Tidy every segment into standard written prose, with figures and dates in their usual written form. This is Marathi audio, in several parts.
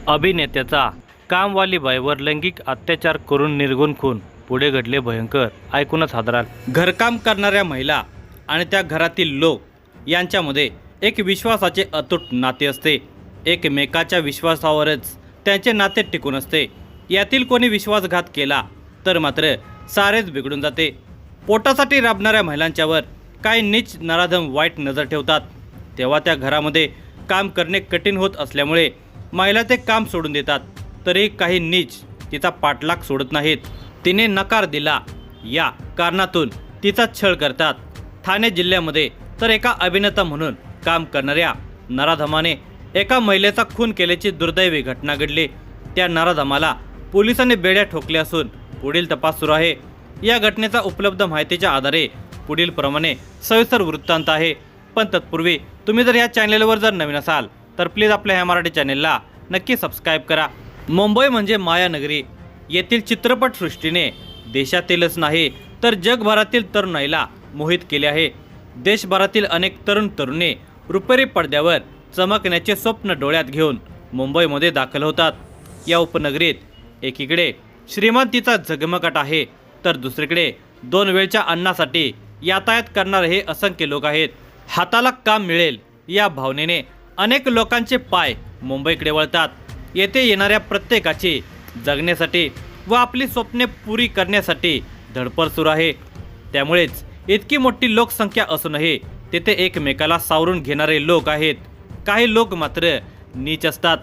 अभिनेत्याचा कामवाली बाईवर लैंगिक अत्याचार करून निर्गुण खून, पुढे घडले भयंकर, ऐकूनच हादराल। घरकाम करणाऱ्या महिला आणि त्या घरातील लोक यांच्यामध्ये एक विश्वासाचे अतूट नाते असते। एकमेकाच्या विश्वासावरच त्यांचे नाते टिकून असते। यातील कोणी विश्वासघात केला तर मात्र सारेच बिघडून जाते। पोटासाठी राबणाऱ्या महिलांच्यावर काही नीच नराधम वाईट नजर ठेवतात, तेव्हा त्या घरामध्ये काम करणे कठीण होत असल्यामुळे महिला ते काम सोडून देतात। तरी काही नीच तिचा पाठलाग सोडत नाहीत। तिने नकार दिला या कारणातून तिचा छळ करतात। ठाणे जिल्ह्यामध्ये तर एका अभिनेता म्हणून काम करणाऱ्या नराधमाने एका महिलेचा खून केल्याची दुर्दैवी घटना घडली। त्या नराधमाला पोलिसांनी बेड्या ठोकल्या असून पुढील तपास सुरू आहे। या घटनेचा उपलब्ध माहितीच्या आधारे पुढील प्रमाणे सविस्तर वृत्तांत आहे। पण तत्पूर्वी तुम्ही जर या चॅनलवर जर नवीन असाल तर प्लीज आपल्या ह्या मराठी चॅनलला नक्की सबस्क्राईब करा। मुंबई म्हणजे मायानगरी। येथील चित्रपटसृष्टीने देशातीलच नाही तर जगभरातील तरुणाईला मोहित केले आहे। देशभरातील अनेक तरुण तरुणी रुपेरी पडद्यावर चमकण्याचे स्वप्न डोळ्यात घेऊन मुंबईमध्ये दाखल होतात। या उपनगरीत एकीकडे श्रीमंतीचा झगमगाट आहे तर दुसरीकडे 2 वेळच्या अन्नासाठी यातायात करणारे हे असंख्य लोक आहेत। हाताला काम मिळेल या भावनेने अनेक लोकांचे पाय मुंबईकडे वळतात। येथे येणाऱ्या प्रत्येकाची जगण्यासाठी व आपली स्वप्ने पुरी करण्यासाठी धडपड सुरू आहे। त्यामुळेच इतकी मोठी लोकसंख्या असूनही तेथे एकमेकाला सावरून घेणारे लोक आहेत। काही लोक मात्र नीच असतात।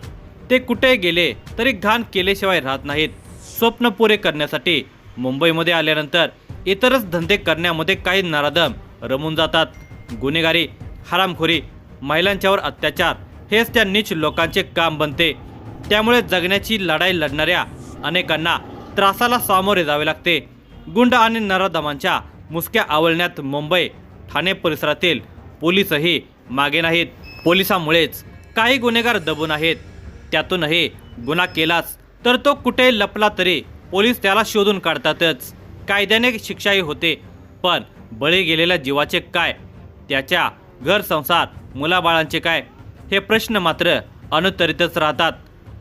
ते कुठे गेले तरी घाण केल्याशिवाय राहत नाहीत। स्वप्न पुरे करण्यासाठी मुंबईमध्ये आल्यानंतर इतरच धंदे करण्यामध्ये काही नराधम रमून जातात। गुन्हेगारी, हरामखोरी, महिलांच्यावर अत्याचार हेच त्या नीच लोकांचे काम बनते। त्यामुळे जगण्याची लढाई लढणाऱ्या अनेकांना त्रासाला सामोरे जावे लागते। गुंड आणि नराधमांच्या मुसक्या आवळण्यात मुंबई ठाणे परिसरातील पोलीसही मागे नाहीत। पोलिसांमुळेच काही गुन्हेगार दबून आहेत। त्यातूनही गुन्हा केलाच तर तो कुठे लपला तरी पोलीस त्याला शोधून काढतातच। कायद्याने शिक्षाही होते, पण बळी गेलेल्या जीवाचे काय? त्याच्या घर संसार मुलाबाळांचे काय? हे प्रश्न मात्र अनुत्तरितच राहतात।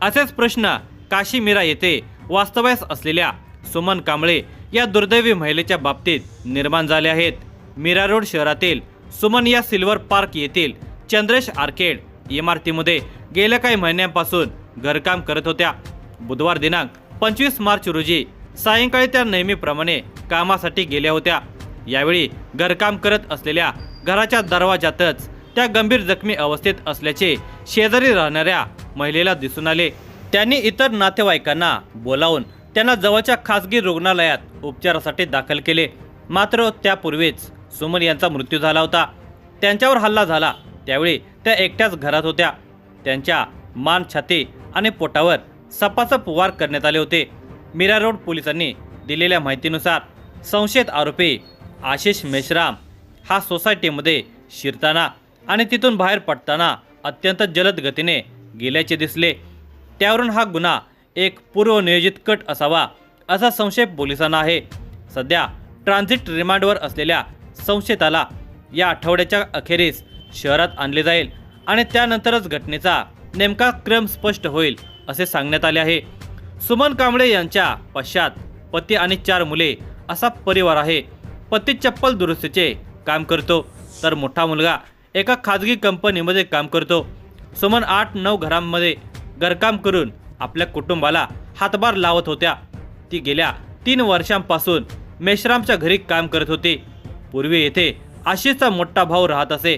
असेच प्रश्न काशीमीरा येथे वास्तव्यास असलेल्या सुमन कांबळे या दुर्दैवी महिलेच्या बाबतीत निर्माण झाले आहेत। मीरा रोड शहरातील सुमन या सिल्वर पार्क येथील चंद्रेश आर्केड इमारतीमध्ये गेल्या काही महिन्यांपासून घरकाम करत होत्या। बुधवार दिनांक 25 मार्च रोजी सायंकाळी त्या नेहमीप्रमाणे कामासाठी गेल्या होत्या। यावेळी घरकाम करत असलेल्या घराच्या दरवाजातच त्या गंभीर जखमी अवस्थेत असल्याचे शेजारी राहणाऱ्या महिलेला दिसून आले। त्यांनी इतर नातेवाईकांना बोलावून त्यांना जवळच्या खासगी रुग्णालयात उपचारासाठी दाखल केले। मात्र त्यापूर्वीच सुमन यांचा मृत्यू झाला होता। त्यांच्यावर हल्ला झाला त्यावेळी त्या एकट्याच घरात होत्या। त्यांच्या मान, छाती आणि पोटावर सपासप वार करण्यात आले होते। मीरा रोड पोलिसांनी दिलेल्या माहितीनुसार संशयित आरोपी आशिष मेश्राम हा सोसायटीमध्ये शिरताना आणि तिथून बाहेर पडताना अत्यंत जलद गतीने गेल्याचे दिसले। त्यावरून हा गुन्हा एक पूर्वनियोजित कट असावा असा संशय पोलिसांना आहे। सध्या ट्रान्झिट रिमांडवर असलेल्या संशयिताला या आठवड्याच्या अखेरीस शहरात आणले जाईल आणि त्यानंतरच घटनेचा नेमका क्रम स्पष्ट होईल असे सांगण्यात आले आहे। सुमन कांबळे यांच्या पश्चात पती आणि 4 मुले असा परिवार आहे। पती चप्पल दुरुस्तीचे काम करतो तर मोठा मुलगा एका खाजगी कंपनीमध्ये काम करतो। सुमन 8-9 घरांमध्ये घरकाम करून आपल्या कुटुंबाला हातभार लावत होत्या। ती गेल्या 3 वर्षांपासून मेश्रामच्या घरी काम करत होती। पूर्वी येथे आशिषचा मोठा भाऊ राहत असे,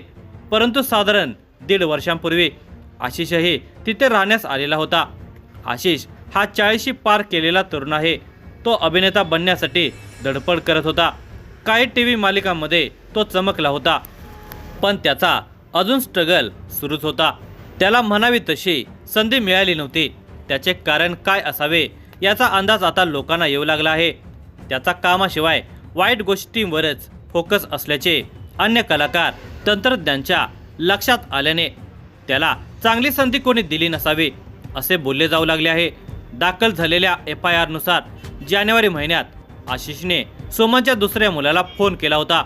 परंतु साधारण 1.5 वर्षांपूर्वी आशिषही तिथे राहण्यास आलेला होता। आशिष हा 40शी पार केलेला तरुण आहे। तो अभिनेता बनण्यासाठी धडपड करत होता। काही टीव्ही मालिकांमध्ये तो चमकला होता, पण त्याचा अजून स्ट्रगल सुरूच होता। त्याला म्हणावी तशी संधी मिळाली नव्हती। त्याचे कारण काय असावे याचा अंदाज आता लोकांना येऊ लागला आहे। त्याचा कामाशिवाय वाईट गोष्टींवरच फोकस असल्याचे अन्य कलाकार तंत्रज्ञांच्या लक्षात आल्याने त्याला चांगली संधी कोणी दिली नसावी असे बोलले जाऊ लागले आहे। दाखल झालेल्या FIR नुसार जानेवारी महिन्यात आशिषने सुमनच्या दुसऱ्या मुलाला फोन केला होता।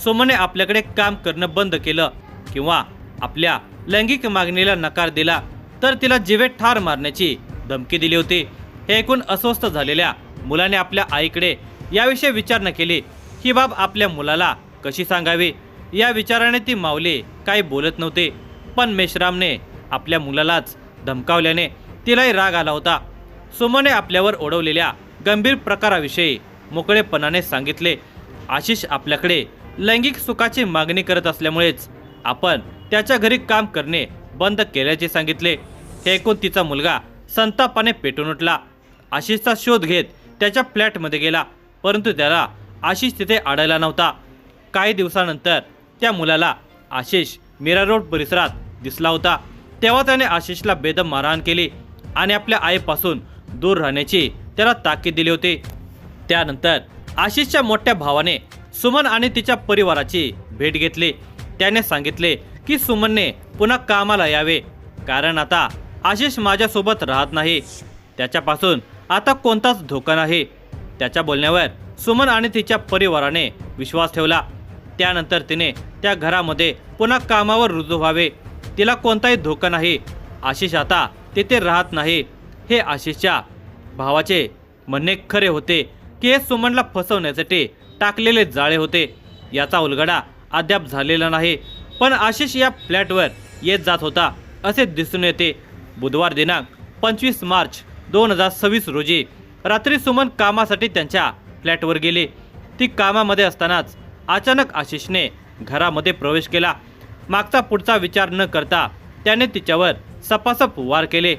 सुमनने आपल्याकडे काम करणं बंद केलं किंवा आपल्या लैंगिक मागणीला नकार दिला तर तिला जिवेत ठार मारण्याची धमकी दिली होती। हे ऐकून अस्वस्थ झालेल्या मुलाने आपल्या आईकडे याविषयी विचार न केली। ही बाब आपल्या मुलाला कशी सांगावी या विचाराने ती माऊली काही बोलत नव्हती। पण मेश्रामने आपल्या मुलालाच धमकावल्याने तिलाही राग आला होता। सुमनने आपल्यावर ओढवलेल्या गंभीर प्रकाराविषयी मोकळेपणाने सांगितले। आशिष आपल्याकडे लैंगिक सुखाची मागणी करत असल्यामुळेच आपण त्याच्या घरी काम करणे बंद केल्याचे सांगितले। हे ऐकून तिचा मुलगा संतापाने पेटून उठला। आशिषचा शोध घेत त्याच्या फ्लॅटमध्ये गेला, परंतु त्याला आशिष तिथे आढळला नव्हता। काही दिवसानंतर त्या मुलाला आशिष मीरा रोड परिसरात दिसला होता। तेव्हा त्याने आशिषला बेदम मारहाण केली आणि आपल्या आईपासून दूर राहण्याची त्याला ताकीद दिली होती। त्यानंतर आशिषच्या मोठ्या भावाने सुमन आणि तिच्या परिवाराची भेट घेतली। त्याने सांगितले की सुमनने पुन्हा कामाला यावे, कारण आता आशिष माझ्यासोबत राहत नाही, त्याच्यापासून आता कोणताच धोका नाही। त्याच्या बोलण्यावर सुमन आणि तिच्या परिवाराने विश्वास ठेवला। त्यानंतर तिने त्या घरामध्ये पुन्हा कामावर रुजू व्हावे, तिला कोणताही धोका नाही, आशिष आता तिथे राहत नाही। हे आशिषच्या भावाचे म्हणणे खरे होते की हे सुमनला फसवण्यासाठी टाकलेले जाळे होते। याचा उलगडा अद्याप झालेला नाही, पण आशिष या फ्लॅटवर येत जात होता असे दिसून येते। बुधवार दिनांक 25 मार्च 2026 रोजी रात्री सुमन कामासाठी त्यांच्या फ्लॅटवर गेली। ती कामामध्ये असतानाच अचानक आशिषने घरामध्ये प्रवेश केला। मागचा पुढचा विचार न करता त्याने तिच्यावर सपासप वार केले।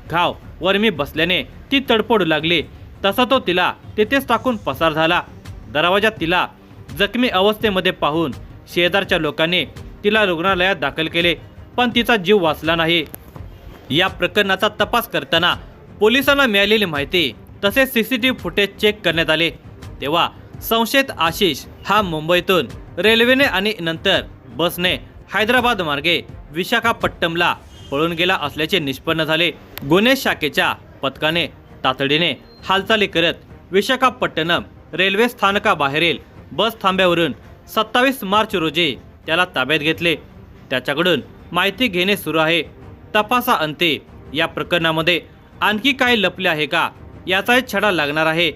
घाव वरमी बसल्याने ती तडफडू लागली, तसा तो तिला तिथेच टाकून पसार झाला। दरवाजात तिला जखमी अवस्थेमध्ये पाहून शेजारच्या लोकांनी तिला रुग्णालयात दाखल केले, पण तिचा जीव वाचला नाही। या प्रकरणाचा तपास करताना पोलिसांना मिळालेली माहिती तसेच सीसीटीव्ही फुटेज चेक करण्यात आले, तेव्हा संशयित आशिष हा मुंबईतून रेल्वेने आणि नंतर बसने हैदराबाद मार्गे विशाखापट्टणमला पळून गेला असल्याचे निष्पन्न झाले। गुन्हे शाखेच्या पथकाने तातडीने हालचाली करत विशाखापट्टणम रेल्वे स्थानकाबाहेरील बस थांब्यावरून 27 मार्च रोजी त्याला ताब्यात घेतले। त्याच्याकडून माहिती घेणे सुरू आहे। तपासाअंती या प्रकरणामध्ये आणखी काही लपले आहे का याचाही छडा लागणार आहे।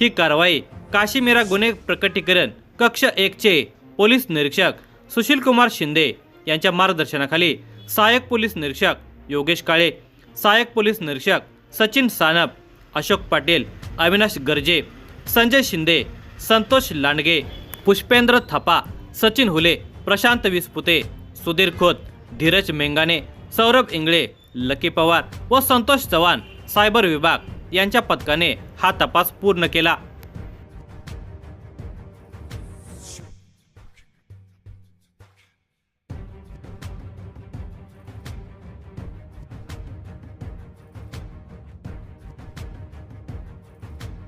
ही कारवाई काशीमीरा गुन्हे प्रकटीकरण कक्ष 1 चे पोलीस निरीक्षक सुशील कुमार शिंदे यांच्या मार्गदर्शनाखाली सहाय्यक पोलीस निरीक्षक योगेश काळे, सहाय्यक पोलीस निरीक्षक सचिन सानप, अशोक पाटील, अविनाश गर्जे, संजय शिंदे, संतोष लांडगे, पुष्पेंद्र थापा, सचिन हुले, प्रशांत विसपुते, सुधीर खोत, धीरज मेंगाने, सौरभ इंगळे, लकी पवार व संतोष चव्हाण सायबर विभाग यांच्या पथकाने हा तपास पूर्ण केला।